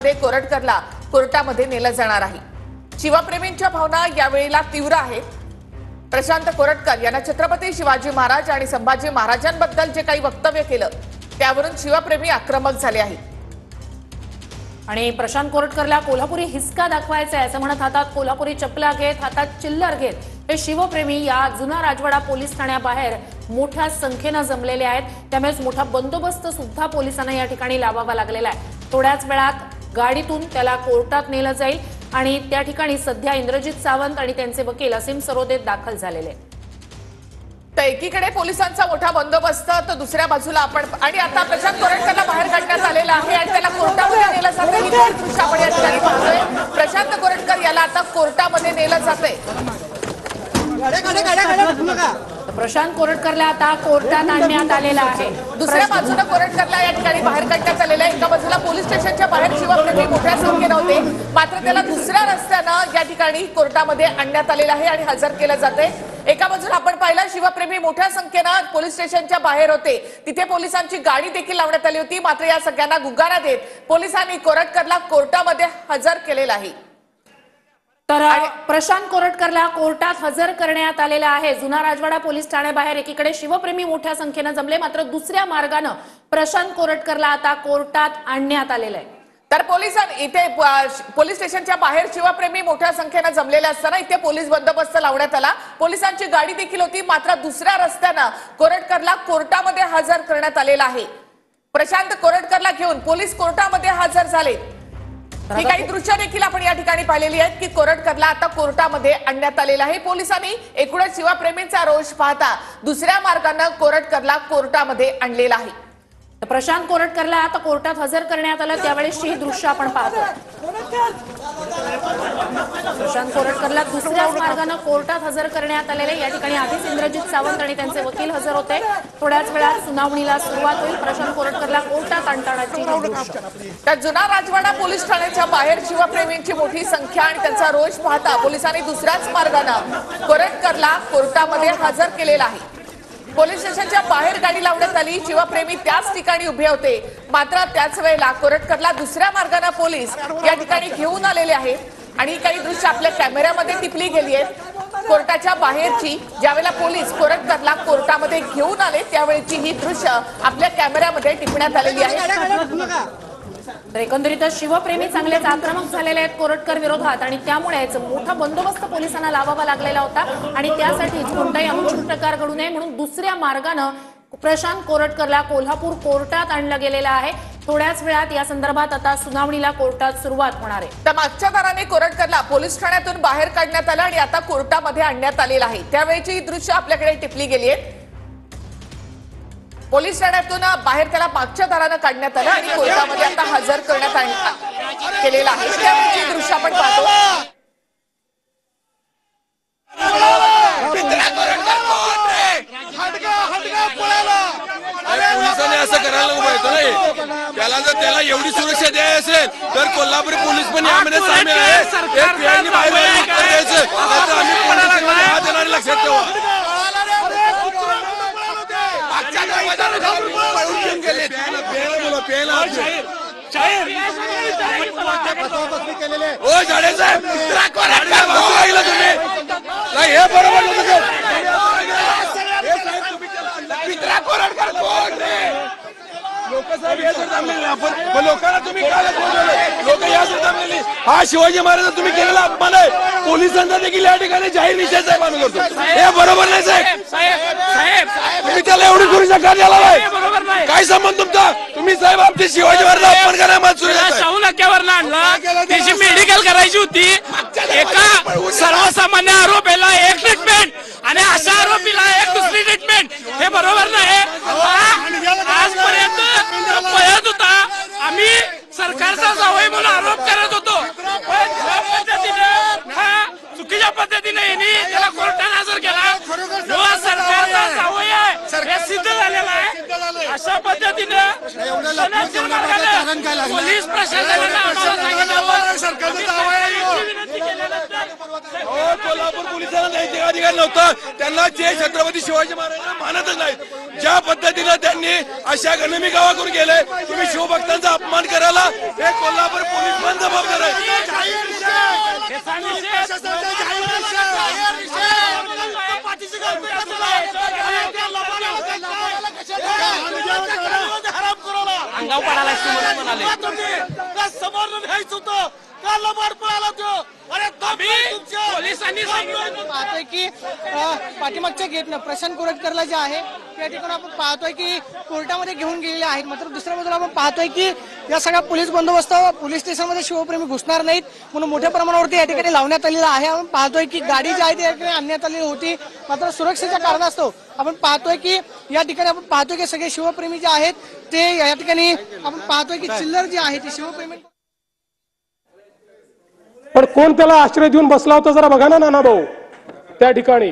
कोरटकरला कोर्टामध्ये नेलं जाणार आहे। शिवप्रेमींच्या भावना यावेळेला तीव्र आहेत। प्रशांत कोरटकर यांना छत्रपती शिवाजी महाराज आणि संभाजी महाराजांबद्दल जे काही वक्तव्य केलं त्यावरून शिवप्रेमी आक्रमक झाले आहेत। आणि प्रशांत कोरटकरला कोल्हापुरी हिसका दाखवायचा आहे असं म्हणत हातात कोल्हापुरी चपला घेत हातात चिल्लर घेत हे शिवप्रेमी या जुना राजवाडा पोलीस ठाण्याबाहेर मोठ्या संख्येने जमलेले आहेत। त्यामुळे मोठा बंदोबस्त सुद्धा पोलिसांना या ठिकाणी लावावा लागलेला आहे। थोड्याच वेळात गाडीतून त्याला कोर्टात नेलं जाईल आणि त्या ठिकाणी सध्या इंद्रजित सावंत आणि त्यांचे वकील असीम सरोदे दाखल झालेले आहेत। तर एकीकडे पोलिसांचा मोठा बंदोबस्त तर दुसऱ्या बाजूला आपण आणि आता प्रशांत कोरटकरला बाहेर काढण्यात आलेला आहे आणि त्याला कोर्टामध्ये नेलं जाते। ही दृश्य आपण या ठिकाणी पाहतोय। प्रशांत कोरटकर याला आता कोर्टामध्ये नेलं जाते। प्रशांत कोरटकरला आता कोर्टात आणण्यात आलेला आहे। दुसऱ्या बाजूला कोरटकरला या ठिकाणी बाहेर काढण्यात आलेलं आहे। एका बाजूला पोलीस स्टेशनच्या बाहेर शिवप्रेमी मोठ्या संख्येने होते, मात्र त्याला दुसऱ्या रस्त्यानं या ठिकाणी कोर्टामध्ये आणण्यात आलेलं आहे आणि हजर केलं जाते। एका बाजूला आपण पाहिलं शिवप्रेमी मोठ्या संख्येने पोलीस स्टेशनच्या बाहेर होते, तिथे पोलिसांची गाडी देखील लावण्यात आली होती, मात्र या सगळ्यांना गुगारा देत पोलिसांनी कोरटकरला कोर्टामध्ये हजर केलेलं आहे। तर प्रशांत कोरटकरला कोर्टात हजर करण्यात आलेला आहे। जुना राजवाडा पोलीस ठाण्याबाहेर एकीकडे शिवप्रेमी मोठ्या संख्येने जमले, मात्र दुसऱ्या मार्गाने प्रशांत कोरटकरला आता कोर्टात आणण्यात आलेलं आहे। तर पोलिसांनी इथे पोलीस स्टेशनच्या बाहेर शिवप्रेमी मोठ्या संख्येने जमलेले असताना इथे पोलीस बंदोबस्त लावण्यात आला, पोलिसांची गाडी देखील होती, मात्र दुसऱ्या रस्त्याने कोरटकरला कोर्टामध्ये हजर करण्यात आलेला आहे। प्रशांत कोरटकरला घेऊन पोलीस कोर्टामध्ये हजर झाले। ही काही दृश्य देखील आपण या ठिकाणी पाहिलेली आहेत की कोरटकरला आता कोर्टामध्ये आणण्यात आलेलं आहे। पोलिसांनी एकूणच शिवप्रेमींचा रोष पाहता दुसऱ्या मार्गाने कोरटकरला कोर्टामध्ये आणलेला आहे। प्रशांत कोरटकरला आता कोर्टात हजर करण्यात आलं, त्यावेळेस ही दृश्य आपण पाहतो। प्रशांत कोरटकरला दुसऱ्या मार्गाने कोर्टात हजर करण्यात आलेले। या ठिकाणी आधीच इंद्रजित सावंत आणि त्यांचे वकील हजर होते। थोड्याच वेळात सुनावणीला सुरुवात होईल। प्रशांत कोरटकरला कोर्टात आणतानाची तर जुना राजवाडा पोलीस ठाण्याच्या बाहेर शिवप्रेमींची मोठी संख्या आणि त्यांचा रोष पाहता पोलिसांनी दुसऱ्याच मार्गाने कोरटकरला कोर्टामध्ये हजर केलेला आहे। पोलीस स्टेशनच्या बाहेर गाडी लावण्यात आली, शिवप्रेमी त्याच ठिकाणी उभे होते, मात्र त्याच वेळेला कोरटकरला दुसऱ्या मार्गाने पोलीस या ठिकाणी घेऊन आलेले आहेत आणि काही दृश्य आपल्या कॅमेऱ्यामध्ये टिपली गेली आहेत। कोर्टाच्या बाहेरची ज्यावेळेला पोलीस कोरटकरला कोर्टामध्ये घेऊन आले त्यावेळेची ही दृश्य आपल्या कॅमेऱ्यामध्ये टिपण्यात आलेली आहे। तर एकंदरीतच शिवप्रेमी चांगलेच आक्रमक झालेले आहेत कोरटकर विरोधात आणि त्यामुळेच मोठा बंदोबस्त पोलिसांना लावावा लागलेला होता आणि त्यासाठी कोणताही अनुचित प्रकार घडू नये म्हणून दुसऱ्या मार्गाने प्रशांत कोरटकरला कोल्हापूर कोर्टात आणलं गेलेलं आहे। थोड्याच वेळात या संदर्भात आता सुनावणीला कोर्टात सुरुवात होणार आहे। तर मागच्या दाराने कोरटकरला पोलीस ठाण्यातून बाहेर काढण्यात आलं आणि आता कोर्टामध्ये आणण्यात आलेलं आहे। त्यावेळेची ही दृश्य आपल्याकडे टिपली गेली आहेत। पोलीस ठाण्यातून बाहेर त्याला मागच्या दाराने काढण्यात आलं आणि कोर्टामध्ये आता हजर करण्यात केलेलं आहे। त्यावेळेची दृश्य आपण पाहतो। पोलिसांनी असं करायला पाहिजे नाही, त्याला जर त्याला एवढी सुरक्षा द्यायची असेल तर कोल्हापुरी पोलीस पण यामध्ये सामील आहे। लक्षात ठेवा ओ झाडे साहेब तुम्ही हे बरोबर लोकांना तुम्ही लोक यासाठी थांबलेली हा शिवाजी महाराज तुम्ही केलेला अपमान आहे। पोलिसांचा देखील या ठिकाणी जाहीर निषेध साहेब आम्ही करतो। हे बरोबर नाही साहेब, तुम्ही त्याला एवढी सुरक्षा का द्यायला नाही? काय संबंध तुमचा? तुम्ही साहेब आमचे शिवाजी महाराज अपमान करायला मला शाहू नाक्यावर आणला, त्याची मेडिकल करायची होती। एका सर्वसामान्य आरोपीला एक ट्रीटमेंट आणि अशा आरोपीला एक दुसरी ट्रीटमेंट, हे बरोबर नाही। आजपर्यंत पळत होता, आम्ही सरकारचा जावई म्हणून आरोप करत होतो, पण चुकीच्या पद्धतीने यांनी त्याला कोर्टात हजर केला। सरकारचा जावई आहे हे सिद्ध झालेला आहे। अशा पद्धतीने पोलीस प्रशासनाने आम्हाला सांगितलं कोल्हापूर पोलिसांना नैतिक अधिकार नव्हता. त्यांना जे छत्रपती शिवाजी महाराजांना मानतच नाहीत. ज्या पद्धतीनं त्यांनी अशा गणमी गावाकडून गेले, तुम्ही शिवभक्तांचा अपमान करायला हे कोल्हापूर पोलीस पण जबाबदार आहे. अंगाव पडायला म्हणाले समोर घ्यायचं होतं का लबाड पळाला तो. अरे पोलिसांनी पाहतोय की पाठीमागच्या गेटनं प्रशांत कोरटकरला जे आहे त्या ठिकाणी आपण पाहतोय की कोर्टामध्ये घेऊन गेलेले आहेत. मात्र दुसऱ्या बाजूला आपण पाहतोय की या सगळ्या पोलीस बंदोबस्त पोलीस स्टेशनमध्ये शिवप्रेमी घुसणार नाहीत म्हणून मोठ्या प्रमाणावरती या ठिकाणी लावण्यात आलेलं आहे. आपण पाहतोय की गाडी जी आहे ती या ठिकाणी आणण्यात आलेली होती. मात्र सुरक्षेच्या कारणास्तव आपण पाहतोय की या ठिकाणी आपण पाहतोय की सगळे शिवप्रेमी जे आहेत ते या ठिकाणी आपण पाहतोय की चिल्लर जी आहे ती शिवप्रेमी. पण कोण त्याला आश्रय देऊन बसला होता जरा बघा ना नाना भाऊ त्या ठिकाणी.